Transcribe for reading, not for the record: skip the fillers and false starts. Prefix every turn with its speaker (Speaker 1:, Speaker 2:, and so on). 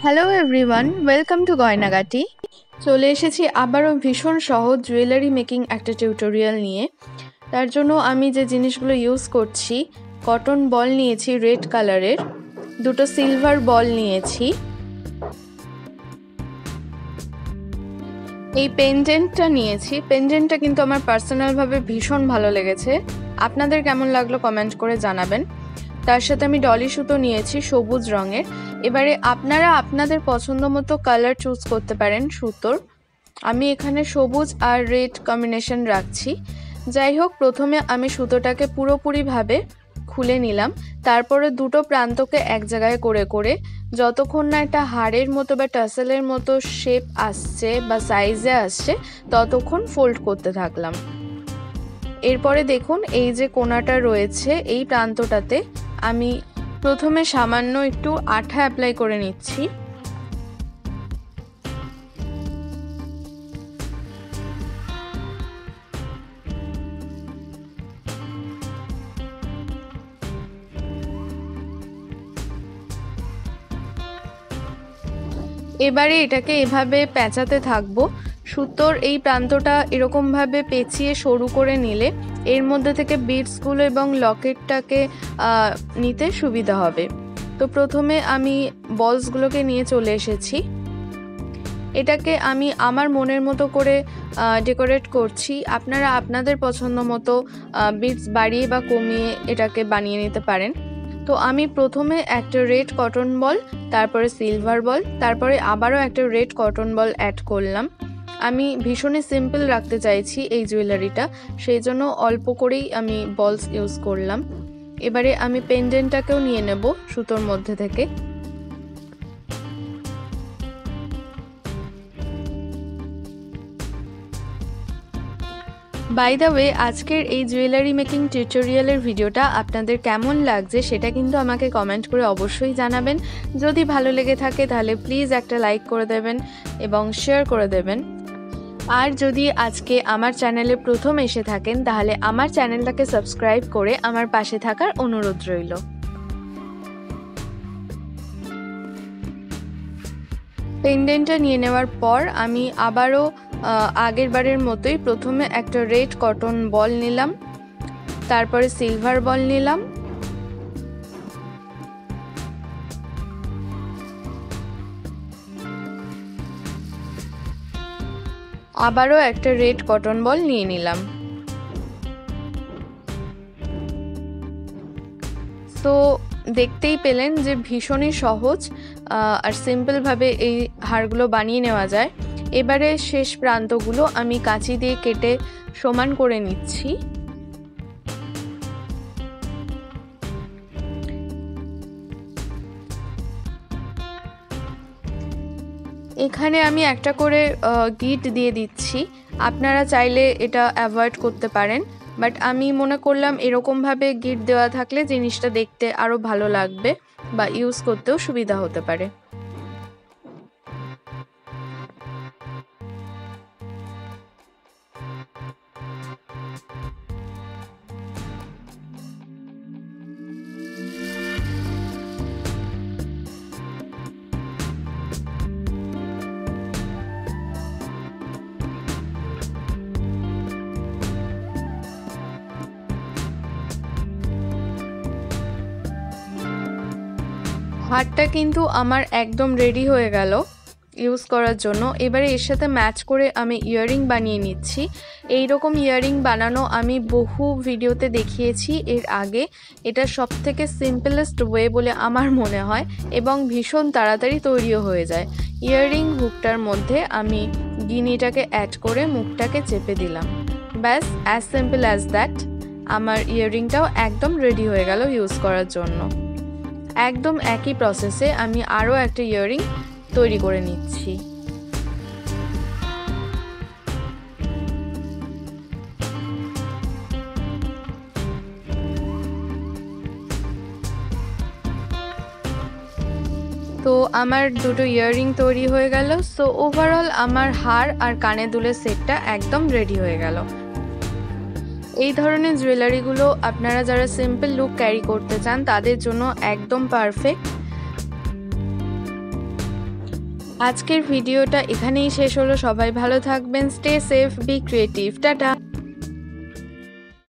Speaker 1: Hello everyone, welcome to Goynagati. চলে এসেছি আবারও ভীষণ সহজ জুয়েলারি মেকিং একটা টিউটোরিয়াল নিয়ে। তার জন্য আমি যে জিনিসগুলো ইউজ করছি, কটন বল নিয়েছি রেড কালারের, দুটো সিলভার বল নিয়েছি, এই পেন্ডেন্টটা নিয়েছি। পেন্ডেন্টটা কিন্তু আমার পার্সোনালভাবে ভীষণ ভালো লেগেছে, আপনাদের কেমন লাগলো কমেন্ট করে জানাবেন। তার সাথে আমি ডলি সুতো নিয়েছি সবুজ রঙের। এবারে আপনারা আপনাদের পছন্দ মতো কালার চুজ করতে পারেন সুতোর। আমি এখানে সবুজ আর রেড কম্বিনেশন রাখছি। যাই হোক, প্রথমে আমি সুতোটাকে পুরোপুরিভাবে খুলে নিলাম। তারপরে দুটো প্রান্তকে এক জায়গায় করে করে যতক্ষণ না একটা হাড়ের মতো বা টাসেলের মতো শেপ আসছে বা সাইজে আসছে ততক্ষণ ফোল্ড করতে থাকলাম। এরপরে দেখুন, এই যে কোণাটা রয়েছে এই প্রান্তটাতে আমি প্রথমে সামান্য একটু আঠা অ্যাপ্লাই করে নিচ্ছি। এবারে এটাকে এভাবে পেঁচাতে থাকবো। সুতোর এই প্রান্তটা এরকমভাবে পেঁচিয়ে সরু করে নিলে এর মধ্যে থেকে বিটসগুলো এবং লকেটটাকে নিতে সুবিধা হবে। তো প্রথমে আমি বলসগুলোকে নিয়ে চলে এসেছি। এটাকে আমি আমার মনের মতো করে ডেকোরেট করছি। আপনারা আপনাদের পছন্দ মতো বিটস বাড়িয়ে বা কমিয়ে এটাকে বানিয়ে নিতে পারেন। তো আমি প্রথমে একটা রেড কটন বল, তারপরে সিলভার বল, তারপরে আবারও একটা রেড কটন বল অ্যাড করলাম। আমি ভীষণই সিম্পল রাখতে চাইছি এই জুয়েলারিটা, সেই জন্য অল্প করেই আমি বলস ইউজ করলাম। এবারে আমি পেন্ডেন্টটাকেও নিয়ে নেব সুতোর মধ্যে থেকে। বাই দ্য ওয়ে, আজকের এই জুয়েলারি মেকিং টিউটোরিয়ালের ভিডিওটা আপনাদের কেমন লাগছে সেটা কিন্তু আমাকে কমেন্ট করে অবশ্যই জানাবেন। যদি ভালো লেগে থাকে তাহলে প্লিজ একটা লাইক করে দেবেন এবং শেয়ার করে দেবেন। আর যদি আজকে আমার চ্যানেলে প্রথম এসে থাকেন তাহলে আমার চ্যানেলটাকে সাবস্ক্রাইব করে আমার পাশে থাকার অনুরোধ রইল। পেন্ডেন্টটা নিয়ে নেওয়ার পর আমি আবারও আগের বারের মতোই প্রথমে একটা রেড কটন বল নিলাম, তারপরে সিলভার বল নিলাম, আবারও একটা রেড কটন বল নিয়ে নিলাম। তো দেখতেই পেলেন যে ভীষণই সহজ আর সিম্পলভাবে এই হারগুলো বানিয়ে নেওয়া যায়। এবারে শেষ প্রান্তগুলো আমি কাঁচি দিয়ে কেটে সমান করে নিচ্ছি। এখানে আমি একটা করে গিট দিয়ে দিচ্ছি। আপনারা চাইলে এটা অ্যাভয়েড করতে পারেন, বাট আমি মনে করলাম এরকমভাবে গিট দেওয়া থাকলে জিনিসটা দেখতে আরও ভালো লাগবে বা ইউজ করতেও সুবিধা হতে পারে। হারটা কিন্তু আমার একদম রেডি হয়ে গেল ইউজ করার জন্য। এবারে এর সাথে ম্যাচ করে আমি ইয়াররিং বানিয়ে নিচ্ছি। এই রকম ইয়াররিং বানানো আমি বহু ভিডিওতে দেখিয়েছি এর আগে। এটা সবথেকে সিম্পলেস্ট ওয়ে বলে আমার মনে হয় এবং ভীষণ তাড়াতাড়ি তৈরিও হয়ে যায়। ইয়াররিং হুকটার মধ্যে আমি গিনিটাকে অ্যাড করে মুখটাকে চেপে দিলাম। ব্যাস, অ্যাজ সিম্পল অ্যাজ দ্যাট। আমার ইয়াররিংটাও একদম রেডি হয়ে গেল ইউজ করার জন্য। একদম একই প্রসেসে আমি আরও একটা ইয়াররিং তৈরি করে নিচ্ছি। তো আমার দুটো ইয়াররিং তৈরি হয়ে গেল। সো ওভারঅল আমার হার আর কানে দুলের সেটটা একদম রেডি হয়ে গেল। এই ধরনের জুয়েলারিগুলো আপনারা যারা সিম্পল লুক ক্যারি করতে চান তাদের জন্য একদম পারফেক্ট। আজকের ভিডিওটা এখানেই শেষ হলো। সবাই ভালো থাকবেন, stay safe, be creative, tata.